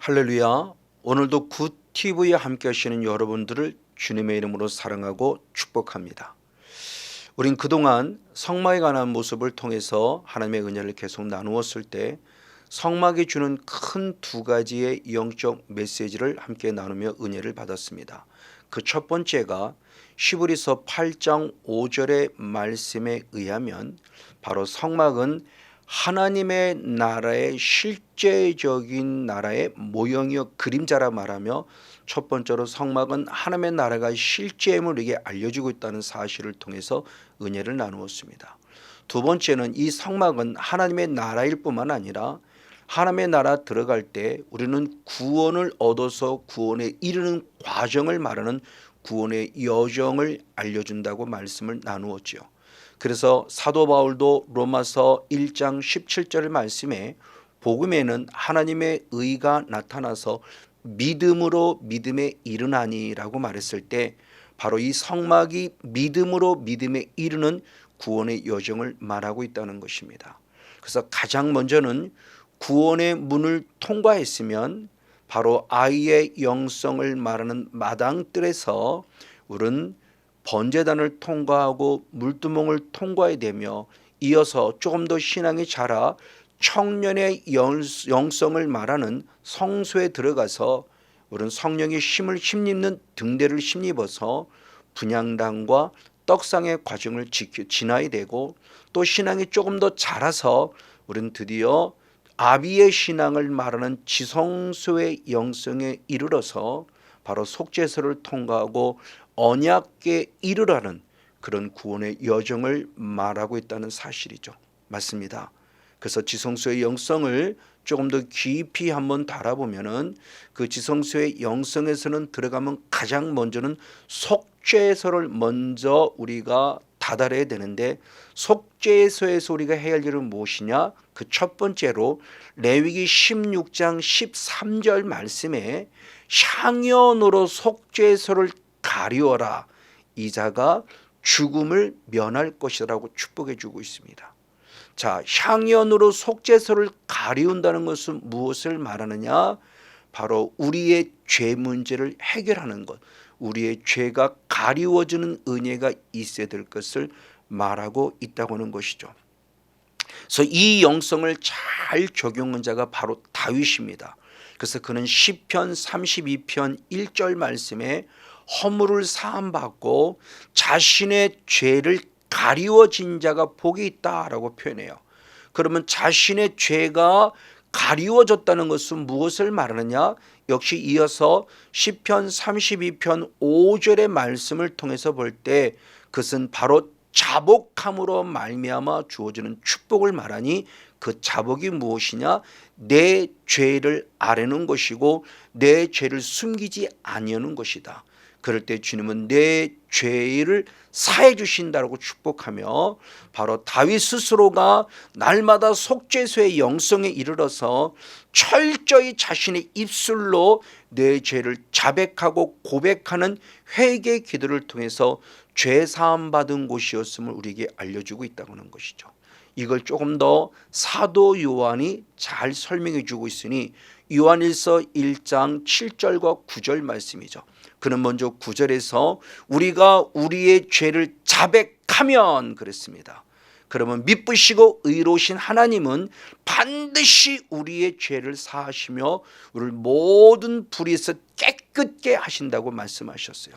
할렐루야. 오늘도 굿TV에 함께 하시는 여러분들을 주님의 이름으로 사랑하고 축복합니다. 우린 그동안 성막에 관한 모습을 통해서 하나님의 은혜를 계속 나누었을 때 성막이 주는 큰 두 가지의 영적 메시지를 함께 나누며 은혜를 받았습니다. 그 첫 번째가 히브리서 8장 5절의 말씀에 의하면 바로 성막은 하나님의 나라의 실제적인 나라의 모형이요 그림자라 말하며, 첫 번째로 성막은 하나님의 나라가 실제임을 우리에게 알려주고 있다는 사실을 통해서 은혜를 나누었습니다. 두 번째는 이 성막은 하나님의 나라일 뿐만 아니라 하나님의 나라 들어갈 때 우리는 구원을 얻어서 구원에 이르는 과정을 말하는 구원의 여정을 알려준다고 말씀을 나누었죠. 그래서 사도 바울도 로마서 1장 17절 말씀에 복음에는 하나님의 의가 나타나서 믿음으로 믿음에 이르나니라고 말했을 때 바로 이 성막이 믿음으로 믿음에 이르는 구원의 여정을 말하고 있다는 것입니다. 그래서 가장 먼저는 구원의 문을 통과했으면 바로 아이의 영성을 말하는 마당뜰에서 우리는 번제단을 통과하고 물두멍을 통과해야 되며, 이어서 조금 더 신앙이 자라 청년의 영성을 말하는 성소에 들어가서 우리는 성령의 힘을 힘입는 등대를 힘입어서 분향단과 떡상의 과정을 지나야 되고, 또 신앙이 조금 더 자라서 우리는 드디어 아비의 신앙을 말하는 지성소의 영성에 이르러서 바로 속죄소를 통과하고 언약궤에 이르라는 그런 구원의 여정을 말하고 있다는 사실이죠. 맞습니다. 그래서 지성소의 영성을 조금 더 깊이 한번 달아보면은 그 지성소의 영성에서는 들어가면 가장 먼저는 속죄소를 먼저 우리가 다달아야 되는데, 속죄소에서 우리가 해야 할 일은 무엇이냐? 그 첫 번째로 레위기 16장 13절 말씀에 향연으로 속죄소를 가리워라, 이자가 죽음을 면할 것이라고 축복해 주고 있습니다. 자, 향연으로 속죄소를 가리운다는 것은 무엇을 말하느냐? 바로 우리의 죄 문제를 해결하는 것, 우리의 죄가 가리워지는 은혜가 있어야 될 것을 말하고 있다고 하는 것이죠. 그래서 이 영성을 잘 적용한 자가 바로 다윗입니다. 그래서 그는 시편 32편 1절 말씀에 허물을 사함받고 자신의 죄를 가리워진 자가 복이 있다라고 표현해요. 그러면 자신의 죄가 가리워졌다는 것은 무엇을 말하느냐? 역시 이어서 시편 32편 5절의 말씀을 통해서 볼 때 그것은 바로 자복함으로 말미암아 주어지는 축복을 말하니, 그 자복이 무엇이냐? 내 죄를 아뢰는 것이고 내 죄를 숨기지 아니하는 것이다. 그럴 때 주님은 내 죄를 사해 주신다고 축복하며, 바로 다윗 스스로가 날마다 속죄소의 영성에 이르러서 철저히 자신의 입술로 내 죄를 자백하고 고백하는 회개 기도를 통해서 죄 사함 받은 곳이었음을 우리에게 알려주고 있다고 하는 것이죠. 이걸 조금 더 사도 요한이 잘 설명해 주고 있으니 요한일서 1장 7절과 9절 말씀이죠. 그는 먼저 9절에서 우리가 우리의 죄를 자백하면 그랬습니다. 그러면 미쁘시고 의로우신 하나님은 반드시 우리의 죄를 사하시며 우리를 모든 불의에서 깨끗게 하신다고 말씀하셨어요.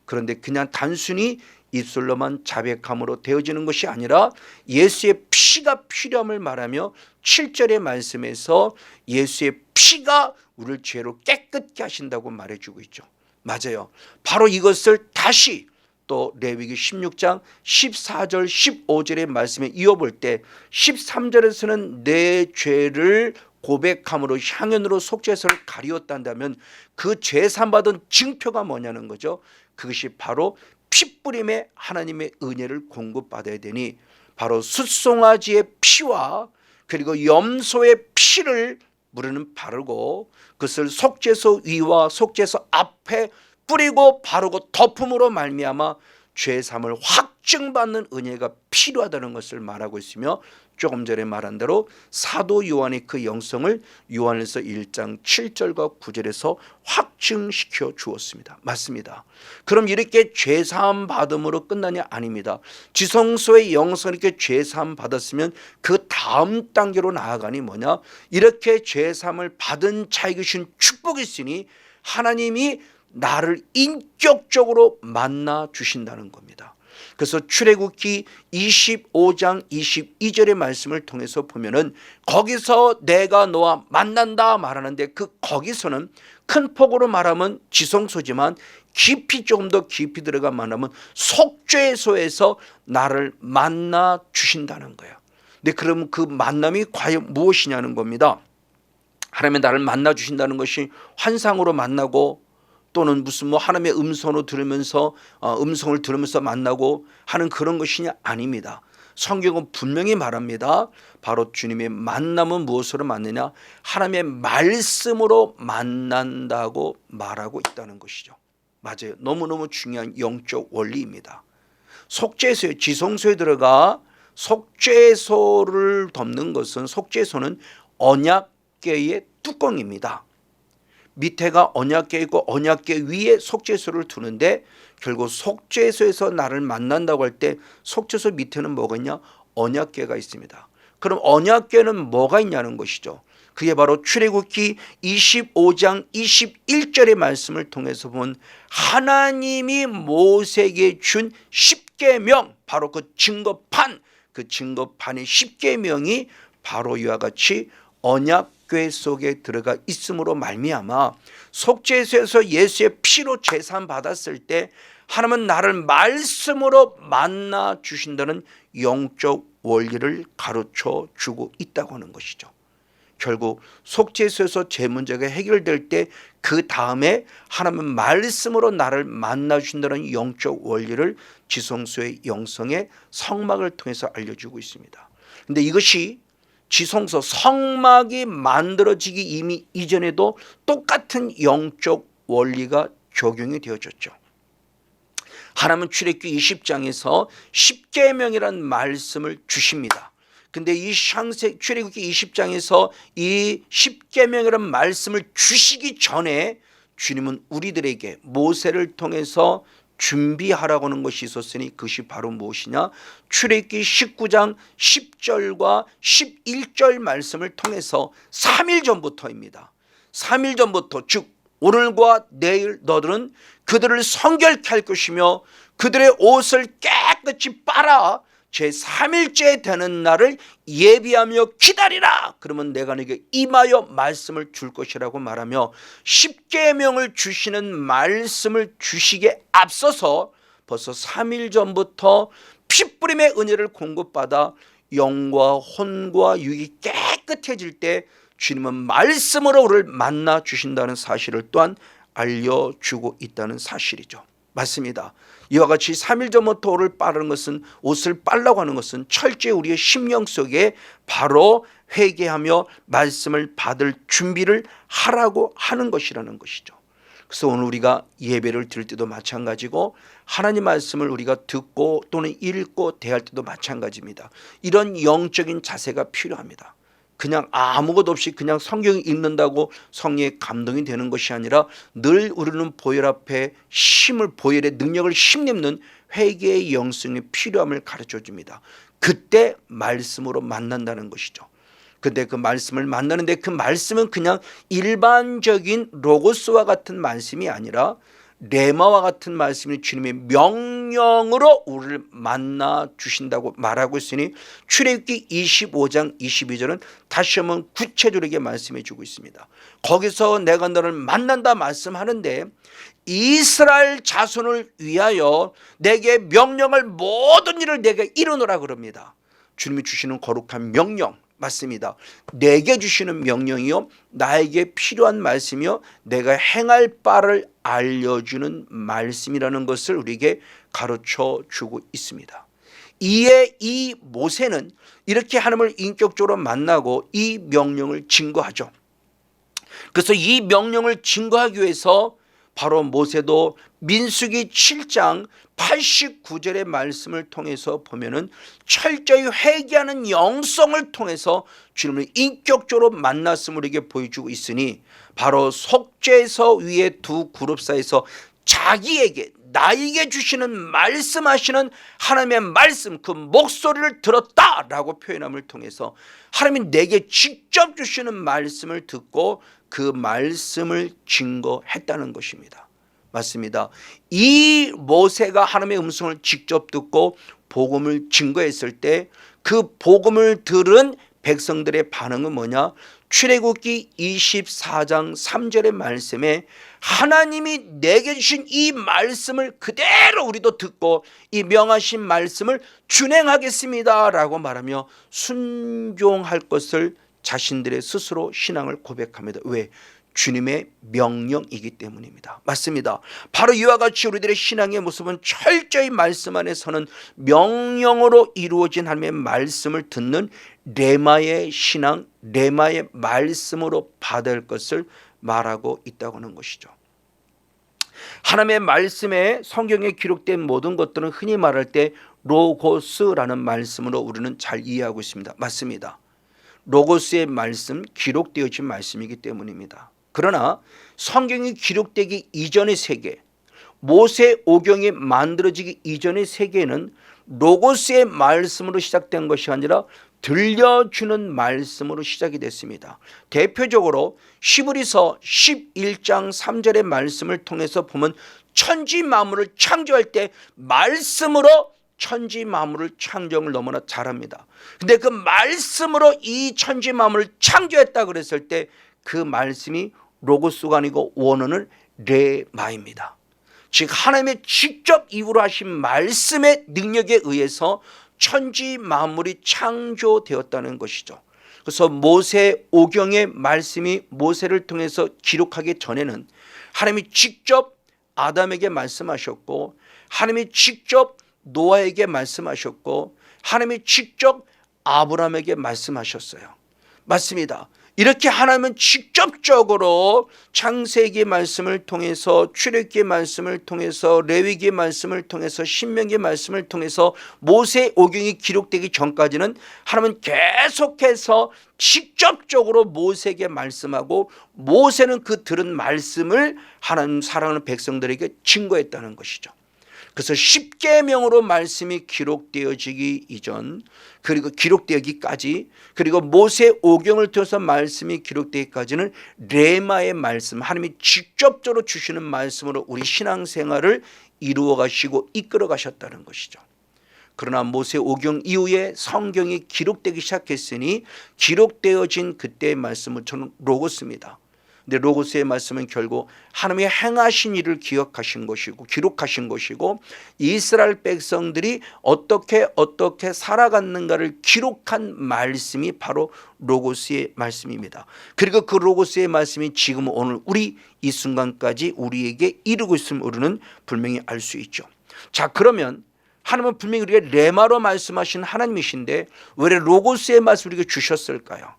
그런데 그냥 단순히 입술로만 자백함으로 되어지는 것이 아니라 예수의 피가 필요함을 말하며 7절의 말씀에서 예수의 피가 우리를 죄로 깨끗게 하신다고 말해주고 있죠. 맞아요. 바로 이것을 다시 또 레위기 16장 14절 15절의 말씀에 이어볼 때 13절에서는 내 죄를 고백함으로 향연으로 속죄소를 가리웠단다면 그 죄산받은 증표가 뭐냐는 거죠. 그것이 바로 핏부림에 하나님의 은혜를 공급받아야 되니, 바로 숫송아지의 피와 그리고 염소의 피를 우리는 바르고 그것을 속죄소 위와 속죄소 앞에 뿌리고 바르고 덮음으로 말미암아 죄사함을 확증받는 은혜가 필요하다는 것을 말하고 있으며, 조금 전에 말한 대로 사도 요한이 그 영성을 요한일서 1장 7절과 9절에서 확증시켜 주었습니다. 맞습니다. 그럼 이렇게 죄사함 받음으로 끝나냐? 아닙니다. 지성소의 영성 이렇게 죄사함 받았으면 그 다음 단계로 나아가니 뭐냐? 이렇게 죄사함을 받은 자에게 주신 축복이 있으니 하나님이 나를 인격적으로 만나 주신다는 겁니다. 그래서 출애굽기 25장 22절의 말씀을 통해서 보면은 거기서 내가 너와 만난다 말하는데, 그 거기서는 큰 폭으로 말하면 지성소지만 깊이, 조금 더 깊이 들어가 말하면 속죄소에서 나를 만나 주신다는 거예요. 근데 그럼 그 만남이 과연 무엇이냐는 겁니다. 하나님이 나를 만나 주신다는 것이 환상으로 만나고, 또는 무슨 하나님의 음성을 들으면서 만나고 하는 그런 것이냐? 아닙니다. 성경은 분명히 말합니다. 바로 주님의 만남은 무엇으로 만나냐? 하나님의 말씀으로 만난다고 말하고 있다는 것이죠. 맞아요. 너무너무 중요한 영적 원리입니다. 속죄소에, 지성소에 들어가 속죄소를 덮는 것은, 속죄소는 언약궤의 뚜껑입니다. 밑에가 언약궤 있고 언약궤 위에 속죄소를 두는데, 결국 속죄소에서 나를 만난다고 할 때 속죄소 밑에는 뭐가 있냐? 언약궤가 있습니다. 그럼 언약궤는 뭐가 있냐는 것이죠. 그게 바로 출애굽기 25장 21절의 말씀을 통해서 본 하나님이 모세에게 준 십계명, 바로 그 증거판, 그 증거판의 십계명이 바로 이와 같이 언약궤 속에 들어가 있음으로 말미암아 속죄소에서 예수의 피로 제사함 받았을 때 하나님은 나를 말씀으로 만나 주신다는 영적 원리를 가르쳐 주고 있다고 하는 것이죠. 결국 속죄소에서 죄 문제가 해결될 때 그 다음에 하나님은 말씀으로 나를 만나 주신다는 영적 원리를 지성소의 영성의 성막을 통해서 알려주고 있습니다. 그런데 이것이 지성소 성막이 만들어지기 이미 이전에도 똑같은 영적 원리가 적용이 되어졌죠. 하나님은 출애굽기 20장에서 십계명이라는 말씀을 주십니다. 근데 이 출애굽기 20장에서 이 십계명이라는 말씀을 주시기 전에 주님은 우리들에게 모세를 통해서 준비하라고 하는 것이 있었으니, 그것이 바로 무엇이냐? 출애굽기 19장 10절과 11절 말씀을 통해서 3일 전부터입니다. 3일 전부터, 즉 오늘과 내일 너들은 그들을 성결케 할 것이며 그들의 옷을 깨끗이 빨아 제3일째 되는 날을 예비하며 기다리라. 그러면 내가 네게 임하여 말씀을 줄 것이라고 말하며, 십계명을 주시는 말씀을 주시기에 앞서서 벌써 3일 전부터 피뿌림의 은혜를 공급받아 영과 혼과 육이 깨끗해질 때 주님은 말씀으로 우리를 만나 주신다는 사실을 또한 알려주고 있다는 사실이죠. 맞습니다. 이와 같이 3일 전부터 옷을 빨라고 하는 것은 철저히 우리의 심령 속에 바로 회개하며 말씀을 받을 준비를 하라고 하는 것이라는 것이죠. 그래서 오늘 우리가 예배를 드릴 때도 마찬가지고 하나님 말씀을 우리가 듣고 또는 읽고 대할 때도 마찬가지입니다. 이런 영적인 자세가 필요합니다. 그냥 아무것도 없이 그냥 성경 읽는다고 성령의 감동이 되는 것이 아니라 늘 우리는 보혈 앞에 보혈의 능력을 힘입는 회개의 영성이 필요함을 가르쳐 줍니다. 그때 말씀으로 만난다는 것이죠. 근데 그 말씀을 만나는데 그 말씀은 그냥 일반적인 로고스와 같은 말씀이 아니라 레마와 같은 말씀이 주님의 명령으로 우리를 만나 주신다고 말하고 있으니, 출애굽기 25장 22절은 다시 한번 구체적으로 말씀해 주고 있습니다. 거기서 내가 너를 만난다 말씀하는데, 이스라엘 자손을 위하여 내게 명령을 모든 일을 내게 이루노라 그럽니다. 주님이 주시는 거룩한 명령 맞습니다. 내게 주시는 명령이요 나에게 필요한 말씀이요 내가 행할 바를 알려주는 말씀이라는 것을 우리에게 가르쳐 주고 있습니다. 이에 이 모세는 이렇게 하나님을 인격적으로 만나고 이 명령을 증거하죠. 그래서 이 명령을 증거하기 위해서 바로 모세도 민수기 7장 89절의 말씀을 통해서 보면은 철저히 회개하는 영성을 통해서 주님을 인격적으로 만났음을 우리에게 보여주고 있으니, 바로 속죄서 위에 두 그룹 사이에서 자기에게, 나에게 주시는 말씀하시는 하나님의 말씀, 그 목소리를 들었다라고 표현함을 통해서 하나님이 내게 직접 주시는 말씀을 듣고 그 말씀을 증거했다는 것입니다. 맞습니다. 이 모세가 하나님의 음성을 직접 듣고 복음을 증거했을 때 그 복음을 들은 백성들의 반응은 뭐냐? 출애굽기 24장 3절의 말씀에 하나님이 내게 주신 이 말씀을 그대로 우리도 듣고 이 명하신 말씀을 준행하겠습니다 라고 말하며 순종할 것을 자신들의 스스로 신앙을 고백합니다. 왜? 주님의 명령이기 때문입니다. 맞습니다. 바로 이와 같이 우리들의 신앙의 모습은 철저히 말씀 안에 서는 명령으로 이루어진 하나님의 말씀을 듣는 레마의 신앙, 레마의 말씀으로 받을 것을 말하고 있다고 하는 것이죠. 하나님의 말씀에 성경에 기록된 모든 것들은 흔히 말할 때 로고스라는 말씀으로 우리는 잘 이해하고 있습니다. 맞습니다. 로고스의 말씀, 기록되어진 말씀이기 때문입니다. 그러나 성경이 기록되기 이전의 세계, 모세 오경이 만들어지기 이전의 세계는 로고스의 말씀으로 시작된 것이 아니라 들려주는 말씀으로 시작이 됐습니다. 대표적으로 히브리서 11장 3절의 말씀을 통해서 보면 천지 만물을 창조할 때 말씀으로 천지 만물을 창조를 너무나 잘합니다. 근데 그 말씀으로 이 천지 만물을 창조했다 그랬을 때 그 말씀이 로고스가 아니고 원어는 레마입니다. 즉 하나님의 직접 입으로 하신 말씀의 능력에 의해서 천지 만물이 창조되었다는 것이죠. 그래서 모세 오경의 말씀이 모세를 통해서 기록하기 전에는 하나님이 직접 아담에게 말씀하셨고, 하나님이 직접 노아에게 말씀하셨고, 하나님이 직접 아브라함에게 말씀하셨어요. 맞습니다. 이렇게 하나님은 직접적으로 창세기 말씀을 통해서, 출애굽기 말씀을 통해서, 레위기 말씀을 통해서, 신명기 말씀을 통해서 모세 오경이 기록되기 전까지는 하나님은 계속해서 직접적으로 모세에게 말씀하고, 모세는 그 들은 말씀을 하나님 사랑하는 백성들에게 증거했다는 것이죠. 그래서 십계명으로 말씀이 기록되어지기 이전, 그리고 기록되기까지, 그리고 모세 오경을 통해서 말씀이 기록되기까지는 레마의 말씀, 하나님이 직접적으로 주시는 말씀으로 우리 신앙생활을 이루어 가시고 이끌어 가셨다는 것이죠. 그러나 모세 오경 이후에 성경이 기록되기 시작했으니 기록되어진 그때의 말씀은 저는 로고스입니다. 근데 로고스의 말씀은 결국 하나님의 행하신 일을 기억하신 것이고 기록하신 것이고, 이스라엘 백성들이 어떻게 살아갔는가를 기록한 말씀이 바로 로고스의 말씀입니다. 그리고 그 로고스의 말씀이 지금 오늘 우리 이 순간까지 우리에게 이르고 있음을 우리는 분명히 알 수 있죠. 자, 그러면 하나님은 분명히 우리에게 레마로 말씀하신 하나님이신데 왜 로고스의 말씀을 우리에게 주셨을까요?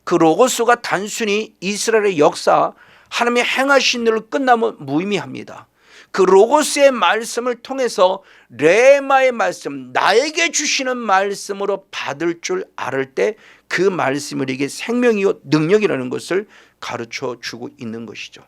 그 로고스가 단순히 이스라엘의 역사, 하나님의 행하신 일을 끝나면 무의미합니다. 그 로고스의 말씀을 통해서 레마의 말씀, 나에게 주시는 말씀으로 받을 줄 알을 때 그 말씀이 우리에게 생명이요 능력이라는 것을 가르쳐 주고 있는 것이죠.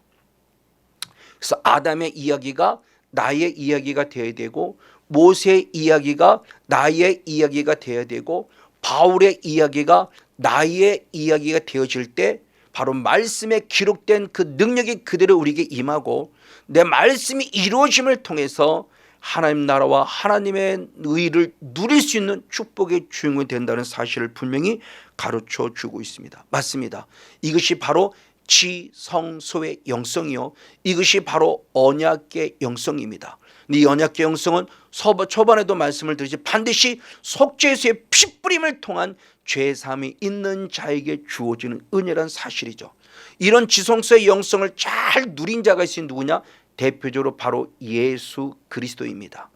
그래서 아담의 이야기가 나의 이야기가 되어야 되고, 모세의 이야기가 나의 이야기가 되어야 되고, 바울의 이야기가 나의 이야기가 되어질 때 바로 말씀에 기록된 그 능력이 그대로 우리에게 임하고, 내 말씀이 이루어짐을 통해서 하나님 나라와 하나님의 의를 누릴 수 있는 축복의 주인공이 된다는 사실을 분명히 가르쳐 주고 있습니다. 맞습니다. 이것이 바로 지성소의 영성이요, 이것이 바로 언약의 영성입니다. 이 언약의 영성은 초반에도 말씀을 드리지 반드시 속죄소의 피뿌림을 통한 죄사함이 있는 자에게 주어지는 은혜란 사실이죠. 이런 지성소의 영성을 잘 누린 자가 있으니 누구냐? 대표적으로 바로 예수 그리스도입니다.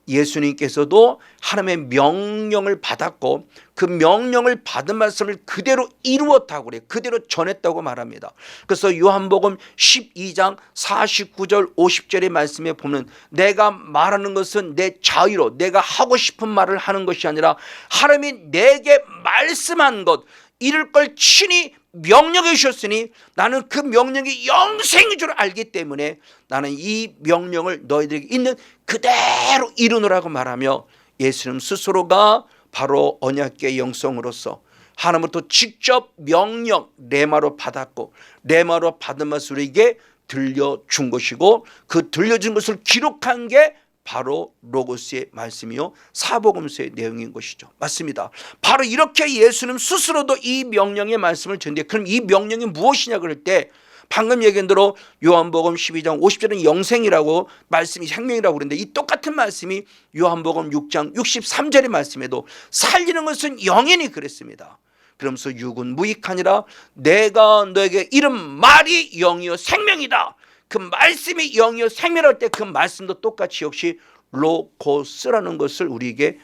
예수님께서도 하나님의 명령을 받았고 그 명령을 받은 말씀을 그대로 이루었다고 그래요. 그대로 전했다고 말합니다. 그래서 요한복음 12장 49절 50절의 말씀에 보면 내가 말하는 것은 내 자유로 내가 하고 싶은 말을 하는 것이 아니라 하나님이 내게 말씀한 것 이룰 걸 친히 명령해 주셨으니 나는 그 명령이 영생인 줄 알기 때문에 나는 이 명령을 너희들에게 있는 그대로 이루노라고 말하며 예수님 스스로가 바로 언약궤의 영성으로서 하나님으로부터 직접 명령 레마로 받았고 레마로 받은 것을 우리에게 들려준 것이고 그 들려준 것을 기록한 게 바로 로고스의 말씀이요 사복음서의 내용인 것이죠. 맞습니다. 바로 이렇게 예수님 스스로도 이 명령의 말씀을 전했는데 그럼 이 명령이 무엇이냐 그럴 때 방금 얘기한 대로 요한복음 12장 50절은 영생이라고 말씀이 생명이라고 그러는데 이 똑같은 말씀이 요한복음 6장 63절의 말씀에도 살리는 것은 영이니 그랬습니다. 그러면서 육은 무익하니라 내가 너에게 이른 말이 영이요 생명이다. 그 말씀이 영이요 생명할 때 그 말씀도 똑같이 역시 로고스라는 것을 우리에게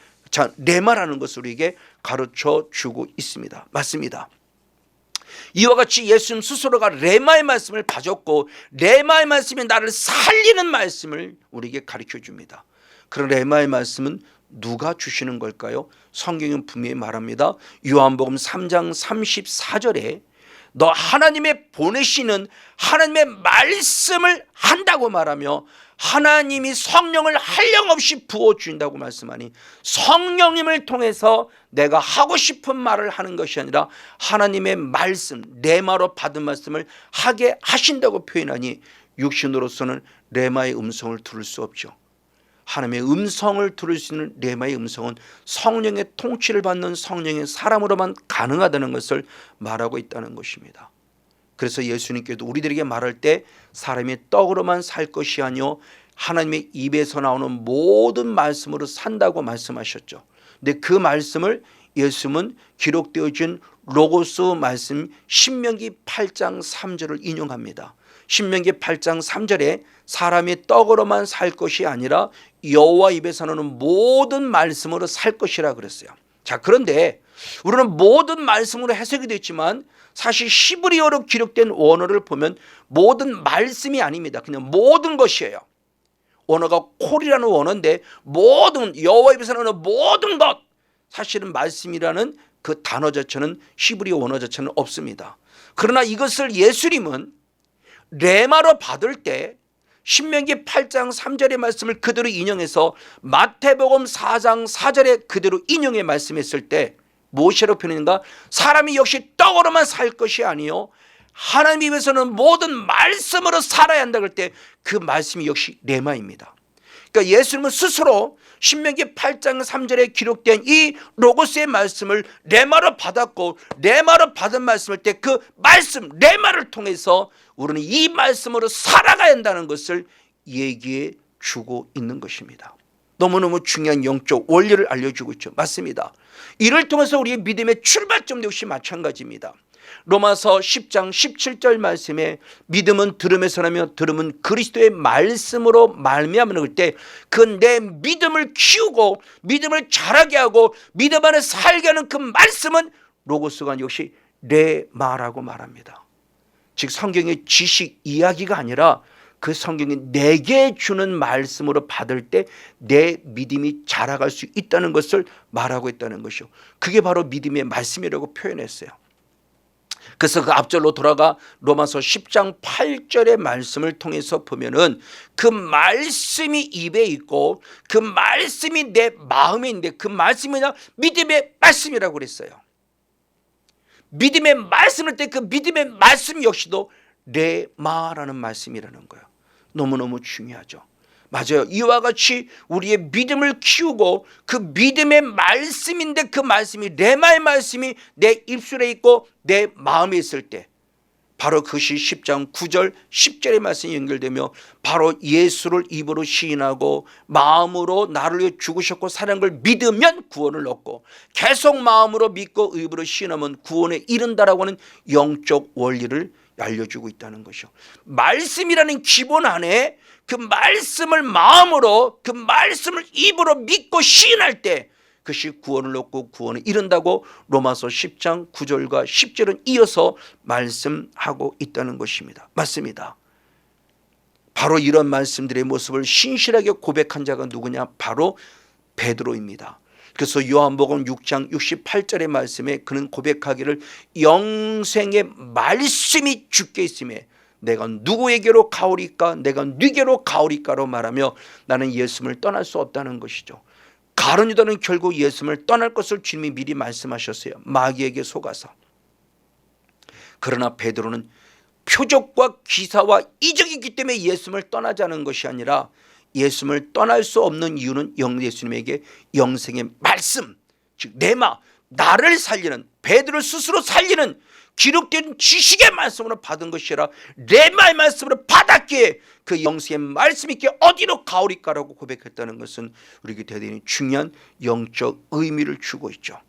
레마라는 것을 우리에게 가르쳐 주고 있습니다. 맞습니다. 이와 같이 예수님 스스로가 레마의 말씀을 가졌고 레마의 말씀이 나를 살리는 말씀을 우리에게 가르쳐 줍니다. 그런 레마의 말씀은 누가 주시는 걸까요? 성경은 분명히 말합니다. 요한복음 3장 34절에 너 하나님의 보내시는 하나님의 말씀을 한다고 말하며 하나님이 성령을 한량없이 부어주신다고 말씀하니 성령님을 통해서 내가 하고 싶은 말을 하는 것이 아니라 하나님의 말씀 레마로 받은 말씀을 하게 하신다고 표현하니 육신으로서는 레마의 음성을 들을 수 없죠. 하나님의 음성을 들을 수 있는 레마의 음성은 성령의 통치를 받는 성령의 사람으로만 가능하다는 것을 말하고 있다는 것입니다. 그래서 예수님께도 우리들에게 말할 때 사람이 떡으로만 살 것이 아니요 하나님의 입에서 나오는 모든 말씀으로 산다고 말씀하셨죠. 근데 그 말씀을 예수님은 기록되어진 로고스 말씀 신명기 8장 3절을 인용합니다. 신명기 8장 3절에 사람이 떡으로만 살 것이 아니라 여호와 입에서 나오는 모든 말씀으로 살 것이라 그랬어요. 자, 그런데 우리는 모든 말씀으로 해석이 됐지만 사실 히브리어로 기록된 원어를 보면 모든 말씀이 아닙니다. 그냥 모든 것이에요. 원어가 콜이라는 원어인데 모든 여호와 입에서 나오는 모든 것 사실은 말씀이라는 그 단어 자체는 히브리어 원어 자체는 없습니다. 그러나 이것을 예수님은 레마로 받을 때 신명기 8장 3절의 말씀을 그대로 인용해서 마태복음 4장 4절에 그대로 인용해 말씀했을 때 무엇이라고 표현했는가? 사람이 역시 떡으로만 살 것이 아니요 하나님 입에서는 모든 말씀으로 살아야 한다 그럴 때 그 말씀이 역시 레마입니다. 그러니까 예수님은 스스로 신명기 8장 3절에 기록된 이 로고스의 말씀을 레마로 받았고 레마로 받은 말씀을 때 그 말씀 레마를 통해서 우리는 이 말씀으로 살아가야 한다는 것을 얘기해 주고 있는 것입니다. 너무너무 중요한 영적 원리를 알려주고 있죠. 맞습니다. 이를 통해서 우리의 믿음의 출발점도 역시 마찬가지입니다. 로마서 10장 17절 말씀에 믿음은 들음에서 나며 들음은 그리스도의 말씀으로 말미암는 걸 때 그 내 믿음을 키우고 믿음을 자라게 하고 믿음 안에 살게 하는 그 말씀은 로고스가 역시 레마라고 말합니다. 즉 성경의 지식 이야기가 아니라 그 성경이 내게 주는 말씀으로 받을 때 내 믿음이 자라갈 수 있다는 것을 말하고 있다는 것이요. 그게 바로 믿음의 말씀이라고 표현했어요. 그래서 그 앞절로 돌아가 로마서 10장 8절의 말씀을 통해서 보면은 그 말씀이 입에 있고 그 말씀이 내 마음에 있는데 그 말씀이 그냥 믿음의 말씀이라고 그랬어요. 믿음의 말씀을 때 그 믿음의 말씀 역시도 레마라는 말씀이라는 거예요. 너무너무 중요하죠. 맞아요. 이와 같이 우리의 믿음을 키우고 그 믿음의 말씀인데 그 말씀이 레마의 말씀이 내 입술에 있고 내 마음에 있을 때 바로 그것이 10장 9절 10절의 말씀이 연결되며 바로 예수를 입으로 시인하고 마음으로 나를 위해 죽으셨고 살아난 걸 믿으면 구원을 얻고 계속 마음으로 믿고 입으로 시인하면 구원에 이른다라고 하는 영적 원리를 알려주고 있다는 것이요. 말씀이라는 기본 안에 그 말씀을 마음으로, 그 말씀을 입으로 믿고 시인할 때 그것이 구원을 얻고 구원을 이룬다고 로마서 10장 9절과 10절은 이어서 말씀하고 있다는 것입니다. 맞습니다. 바로 이런 말씀들의 모습을 신실하게 고백한 자가 누구냐? 바로 베드로입니다. 그래서 요한복음 6장 68절의 말씀에 그는 고백하기를 영생의 말씀이 주께 있음에 내가 누구에게로 가오리까? 내가 네게로 가오리까로 말하며 나는 예수님을 떠날 수 없다는 것이죠. 가룟 유다는 결국 예수님을 떠날 것을 주님이 미리 말씀하셨어요. 마귀에게 속아서. 그러나 베드로는 표적과 기사와 이적이기 때문에 예수님을 떠나자는 것이 아니라 예수님을 떠날 수 없는 이유는 예수님에게 영생의 말씀, 즉 레마, 나를 살리는, 베드로를 스스로 살리는 기록된 지식의 말씀으로 받은 것이라 레마의 말씀으로 받았기에 그 영생의 말씀이 있기에 어디로 가오리까라고 고백했다는 것은 우리에게 대단히 중요한 영적 의미를 주고 있죠.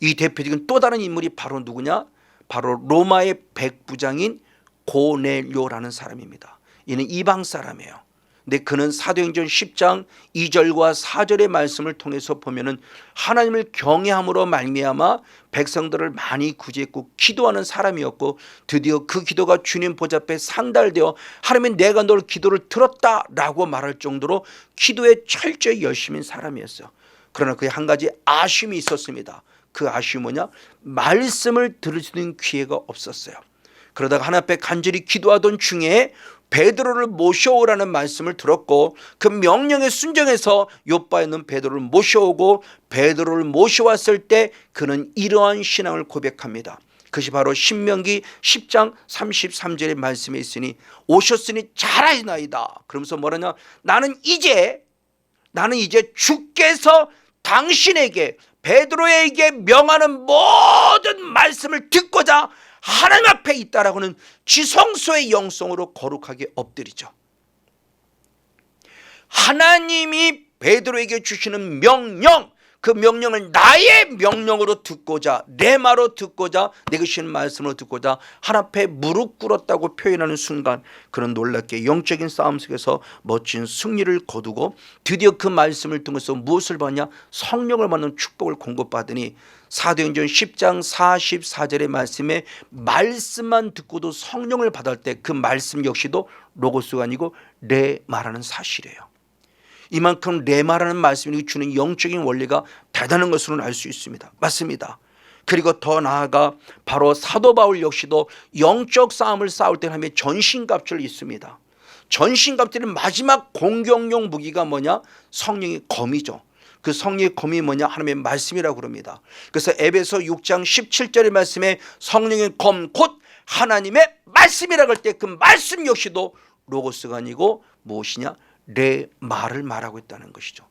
이 대표적인 또 다른 인물이 바로 누구냐? 바로 로마의 백부장인 고넬료라는 사람입니다. 이는 이방 사람이에요. 근데 그는 사도행전 10장 2절과 4절의 말씀을 통해서 보면은 하나님을 경외함으로 말미암아 백성들을 많이 구제했고 기도하는 사람이었고 드디어 그 기도가 주님 보좌 앞에 상달되어 하나님 내가 널 기도를 들었다라고 말할 정도로 기도에 철저히 열심인 사람이었어요. 그러나 그에 한 가지 아쉬움이 있었습니다. 그 아쉬움이 뭐냐? 말씀을 들을 수 있는 기회가 없었어요. 그러다가 하나님 앞에 간절히 기도하던 중에 베드로를 모셔오라는 말씀을 들었고 그 명령에 순종해서 요바에 있는 베드로를 모셔오고 베드로를 모셔왔을 때 그는 이러한 신앙을 고백합니다. 그것이 바로 신명기 10장 33절의 말씀에 있으니 오셨으니 잘하시나이다. 그러면서 뭐라냐? 나는 이제 주께서 당신에게 베드로에게 명하는 모든 말씀을 듣고자 하나님 앞에 있다라고는 지성소의 영성으로 거룩하게 엎드리죠. 하나님이 베드로에게 주시는 명령, 그 명령을 나의 명령으로 듣고자, 내 말로 듣고자, 내가 주시는 말씀으로 듣고자 하나님 앞에 무릎 꿇었다고 표현하는 순간 그런 놀랍게 영적인 싸움 속에서 멋진 승리를 거두고 드디어 그 말씀을 통해서 무엇을 받냐? 성령을 받는 축복을 공급받으니 사도행전 10장 44절의 말씀에 말씀만 듣고도 성령을 받을 때 그 말씀 역시도 로고스가 아니고 레마라는 사실이에요. 이만큼 레마라는 말씀이 주는 영적인 원리가 대단한 것으로는 알 수 있습니다. 맞습니다. 그리고 더 나아가 바로 사도 바울 역시도 영적 싸움을 싸울 때 하나님의 전신갑주를 입습니다. 전신갑주는 마지막 공격용 무기가 뭐냐? 성령의 검이죠. 그 성령의 검이 뭐냐? 하나님의 말씀이라고 그럽니다. 그래서 에베소 6장 17절의 말씀에 성령의 검 곧 하나님의 말씀이라고 할 때 그 말씀 역시도 로고스가 아니고 무엇이냐? 레마를 말하고 있다는 것이죠.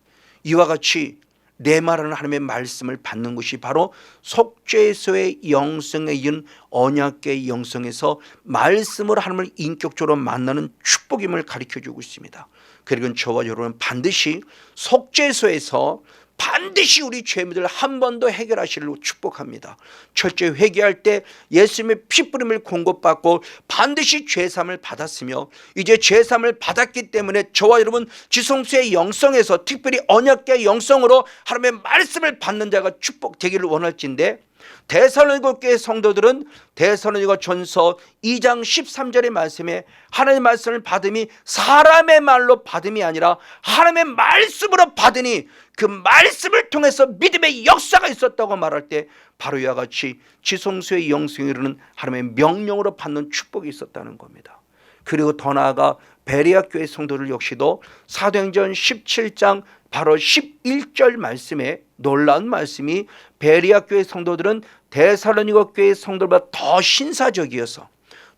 이와 같이 레마라는 하나님의 말씀을 받는 것이 바로 속죄소의 영성에 이은 언약궤의 영성에서 말씀으로 하나님을 인격적으로 만나는 축복임을 가르쳐주고 있습니다. 그리고 저와 여러분은 반드시 속죄소에서 반드시 우리 죄물을 한 번 더 해결하시려고 축복합니다. 철저히 회개할 때 예수님의 피뿌림을 공급받고 반드시 죄사함을 받았으며 이제 죄사함을 받았기 때문에 저와 여러분 지성소의 영성에서 특별히 언약궤의 영성으로 하나님의 말씀을 받는 자가 축복되기를 원할진데 데살로니가 교회 성도들은 데살로니가 전서 2장 13절의 말씀에 하나님의 말씀을 받음이 사람의 말로 받음이 아니라 하나님의 말씀으로 받으니 그 말씀을 통해서 믿음의 역사가 있었다고 말할 때 바로 이와 같이 지성소의 영성에 이르는 하나님의 명령으로 받는 축복이 있었다는 겁니다. 그리고 더 나아가 베레아 교회 성도들 역시도 사도행전 17장 바로 11절 말씀에 놀라운 말씀이 베레아 교회 성도들은 데살로니가 교회 성도들보다 더 신사적이어서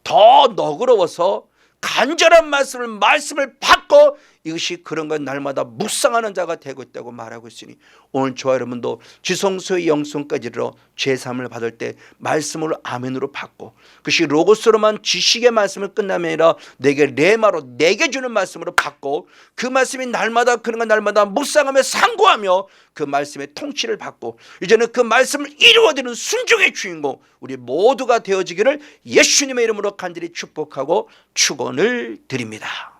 더 너그러워서 간절한 말씀을 받고 이것이 그런 건 날마다 묵상하는 자가 되고 있다고 말하고 있으니 오늘 저와 여러분도 지성소의 영성까지 이르러 제3을 받을 때 말씀으로 아멘으로 받고 그것이 로고스로만 지식의 말씀을 끝남이 아니라 내게 레마로 내게 주는 말씀으로 받고 그 말씀이 날마다 그런 건 날마다 묵상하며 상고하며 그 말씀의 통치를 받고 이제는 그 말씀을 이루어드리는 순종의 주인공 우리 모두가 되어지기를 예수님의 이름으로 간절히 축복하고 축원을 드립니다.